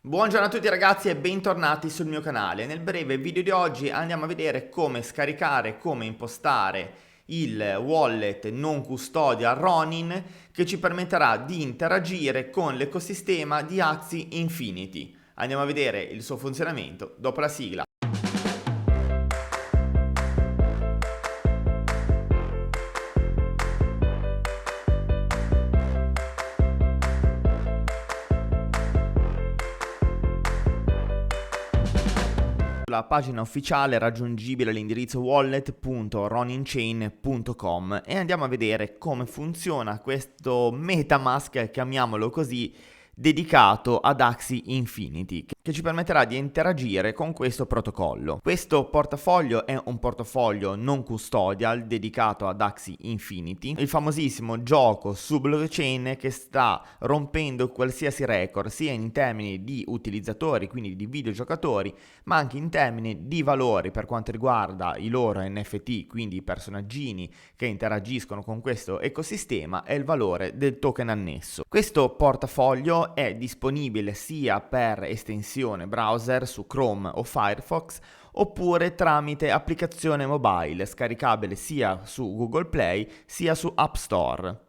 Buongiorno a tutti ragazzi e bentornati sul mio canale. Nel breve video di oggi andiamo a vedere come scaricare, come impostare il wallet non custodial Ronin che ci permetterà di interagire con l'ecosistema di Axie Infinity. Andiamo a vedere il suo funzionamento dopo la sigla. La pagina ufficiale è raggiungibile all'indirizzo wallet.roninchain.com e andiamo a vedere come funziona questo MetaMask, chiamiamolo così, dedicato ad Axie Infinity, che ci permetterà di interagire con questo protocollo. Questo portafoglio è un portafoglio non custodial dedicato ad Axie Infinity, il famosissimo gioco su blockchain che sta rompendo qualsiasi record, sia in termini di utilizzatori, quindi di videogiocatori, ma anche in termini di valori per quanto riguarda i loro NFT, quindi i personaggini che interagiscono con questo ecosistema, e il valore del token annesso. Questo portafoglio è disponibile sia per estensione browser su Chrome o Firefox oppure tramite applicazione mobile scaricabile sia su Google Play sia su App Store.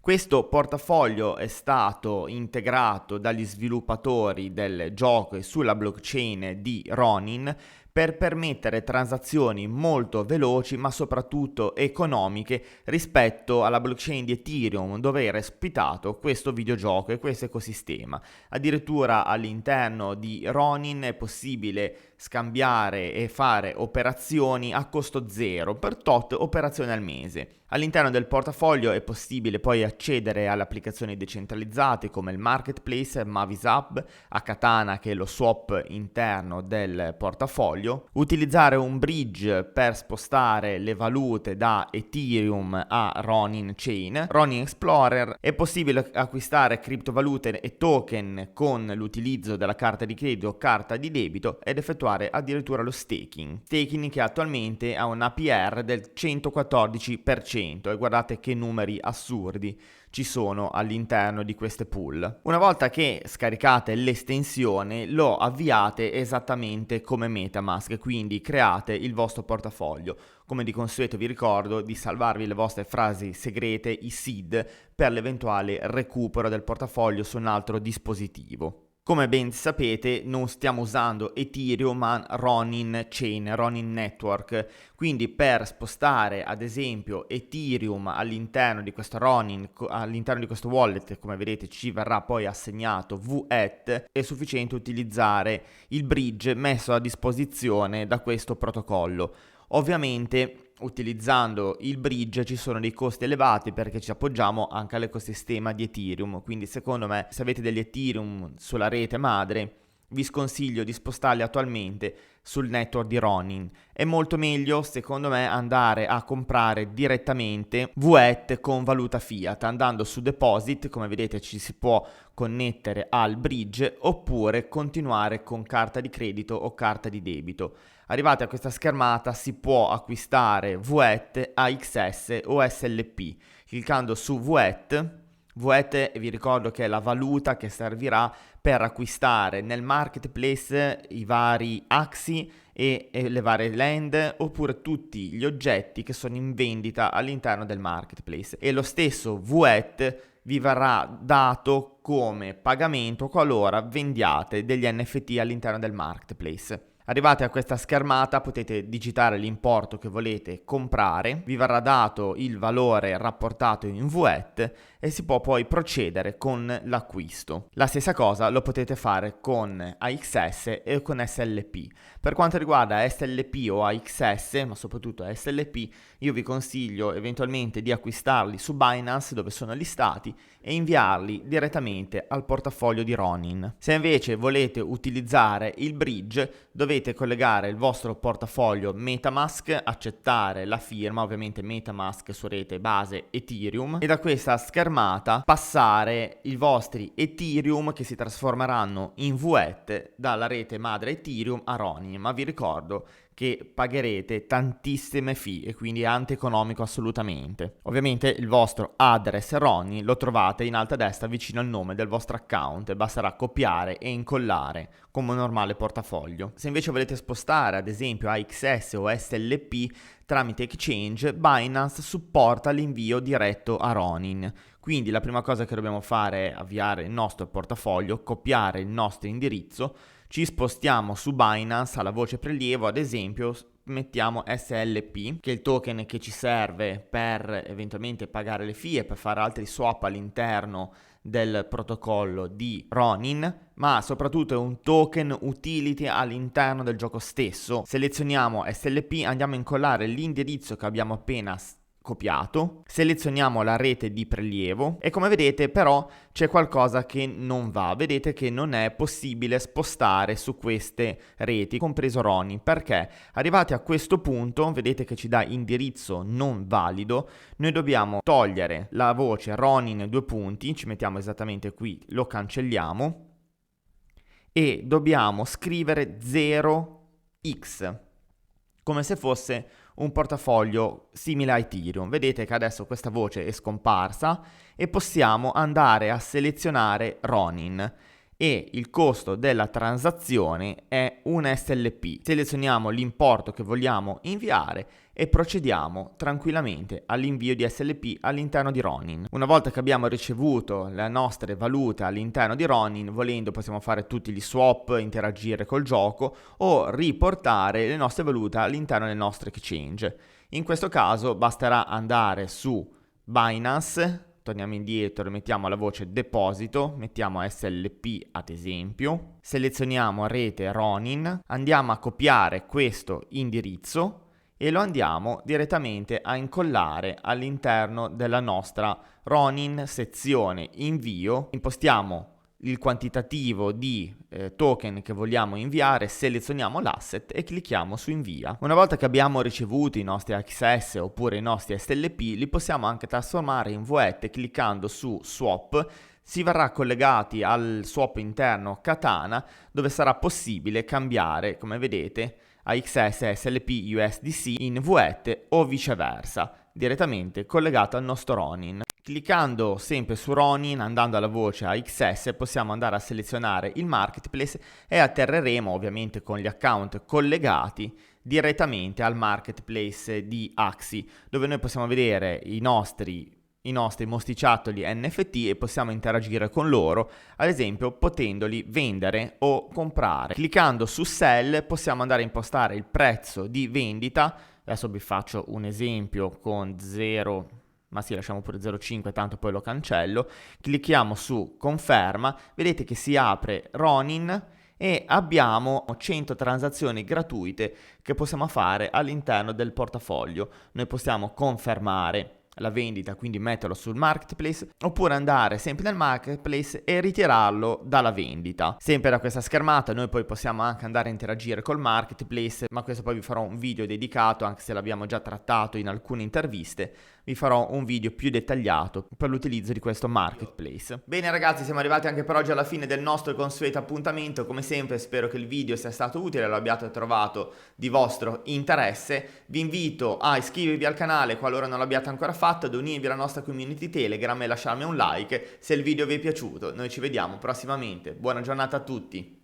Questo portafoglio è stato integrato dagli sviluppatori del gioco e sulla blockchain di Ronin per permettere transazioni molto veloci ma soprattutto economiche rispetto alla blockchain di Ethereum, dove era ospitato questo videogioco e questo ecosistema. Addirittura all'interno di Ronin è possibile scambiare e fare operazioni a costo zero per tot operazioni al mese. All'interno del portafoglio è possibile poi accedere alle applicazioni decentralizzate come il Marketplace, Mavis Hub, a Katana che è lo swap interno del portafoglio, utilizzare un bridge per spostare le valute da Ethereum a Ronin Chain, Ronin Explorer, è possibile acquistare criptovalute e token con l'utilizzo della carta di credito o carta di debito ed effettuare addirittura lo staking che attualmente ha un APR del 114%. E guardate che numeri assurdi ci sono all'interno di queste pool. Una volta che scaricate l'estensione lo avviate esattamente come MetaMask, quindi create il vostro portafoglio. Come di consueto vi ricordo di salvarvi le vostre frasi segrete, i seed, per l'eventuale recupero del portafoglio su un altro dispositivo. Come ben sapete non stiamo usando Ethereum ma Ronin Chain, Ronin Network, quindi per spostare ad esempio Ethereum all'interno di questo Ronin, all'interno di questo wallet, come vedete ci verrà poi assegnato VET, è sufficiente utilizzare il bridge messo a disposizione da questo protocollo. Ovviamente utilizzando il bridge ci sono dei costi elevati perché ci appoggiamo anche all'ecosistema di Ethereum, quindi secondo me se avete degli Ethereum sulla rete madre vi sconsiglio di spostarli attualmente sul network di Ronin. È molto meglio secondo me andare a comprare direttamente VET con valuta fiat andando su Deposit, come vedete ci si può connettere al bridge, oppure continuare con carta di credito o carta di debito. Arrivati a questa schermata si può acquistare VET, AXS o SLP. Cliccando su VET vi ricordo che è la valuta che servirà per acquistare nel marketplace i vari Axie e le varie land oppure tutti gli oggetti che sono in vendita all'interno del marketplace, e lo stesso VET vi verrà dato come pagamento qualora vendiate degli NFT all'interno del marketplace. Arrivate a questa schermata potete digitare l'importo che volete comprare, vi verrà dato il valore rapportato in VET e si può poi procedere con l'acquisto. La stessa cosa lo potete fare con AXS e con SLP. Per quanto riguarda SLP o AXS, ma soprattutto SLP, io vi consiglio eventualmente di acquistarli su Binance dove sono listati e inviarli direttamente al portafoglio di Ronin. Se invece volete utilizzare il bridge dovete collegare il vostro portafoglio MetaMask, accettare la firma, ovviamente MetaMask su rete base Ethereum, e da questa schermata passare i vostri Ethereum che si trasformeranno in VET dalla rete madre Ethereum a Ronin. Ma vi ricordo che pagherete tantissime fee e quindi è antieconomico assolutamente. Ovviamente il vostro address Ronin lo trovate in alto a destra vicino al nome del vostro account e basterà copiare e incollare come un normale portafoglio. Se invece volete spostare ad esempio AXS o SLP tramite exchange, Binance supporta l'invio diretto a Ronin. Quindi la prima cosa che dobbiamo fare è avviare il nostro portafoglio, copiare il nostro indirizzo, ci spostiamo su Binance alla voce prelievo, ad esempio mettiamo SLP, che è il token che ci serve per eventualmente pagare le fee e per fare altri swap all'interno del protocollo di Ronin, ma soprattutto è un token utility all'interno del gioco stesso. Selezioniamo SLP, andiamo a incollare l'indirizzo che abbiamo appena copiato, selezioniamo la rete di prelievo e come vedete però c'è qualcosa che non va, vedete che non è possibile spostare su queste reti, compreso Ronin, perché arrivati a questo punto vedete che ci dà indirizzo non valido, noi dobbiamo togliere la voce Ronin 2 punti, ci mettiamo esattamente qui, lo cancelliamo e dobbiamo scrivere 0x come se fosse un portafoglio simile a Ethereum. Vedete che adesso questa voce è scomparsa e possiamo andare a selezionare Ronin e il costo della transazione è un SLP. Selezioniamo l'importo che vogliamo inviare e procediamo tranquillamente all'invio di SLP all'interno di Ronin. Una volta che abbiamo ricevuto le nostre valute all'interno di Ronin, volendo possiamo fare tutti gli swap, interagire col gioco o riportare le nostre valute all'interno del nostro exchange. In questo caso basterà andare su Binance, torniamo indietro, mettiamo la voce deposito, mettiamo SLP ad esempio, selezioniamo rete Ronin, andiamo a copiare questo indirizzo e lo andiamo direttamente a incollare all'interno della nostra Ronin sezione invio, impostiamo il quantitativo di token che vogliamo inviare, selezioniamo l'asset e clicchiamo su invia. Una volta che abbiamo ricevuto i nostri XS oppure i nostri SLP, li possiamo anche trasformare in VET cliccando su swap. Si verrà collegati al swap interno Katana dove sarà possibile cambiare, come vedete, AXS SLP USDC in VET o viceversa, direttamente collegato al nostro Ronin. Cliccando sempre su Ronin, andando alla voce AXS, possiamo andare a selezionare il marketplace e atterreremo ovviamente con gli account collegati direttamente al marketplace di Axie, dove noi possiamo vedere i nostri mostriciattoli NFT e possiamo interagire con loro, ad esempio potendoli vendere o comprare. Cliccando su Sell possiamo andare a impostare il prezzo di vendita, adesso vi faccio un esempio con 0, ma sì, lasciamo pure 0,5 tanto poi lo cancello, clicchiamo su conferma, vedete che si apre Ronin e abbiamo 100 transazioni gratuite che possiamo fare all'interno del portafoglio. Noi possiamo confermare la vendita, quindi metterlo sul marketplace, oppure andare sempre nel marketplace e ritirarlo dalla vendita. Sempre da questa schermata noi poi possiamo anche andare a interagire col marketplace, ma questo poi vi farò un video dedicato, anche se l'abbiamo già trattato in alcune interviste, vi farò un video più dettagliato per l'utilizzo di questo marketplace. Bene ragazzi, siamo arrivati anche per oggi alla fine del nostro consueto appuntamento. Come sempre spero che il video sia stato utile e lo abbiate trovato di vostro interesse. Vi invito a iscrivervi al canale qualora non l'abbiate ancora fatto, ad unirvi alla nostra community Telegram e lasciarmi un like se il video vi è piaciuto. Noi ci vediamo prossimamente. Buona giornata a tutti.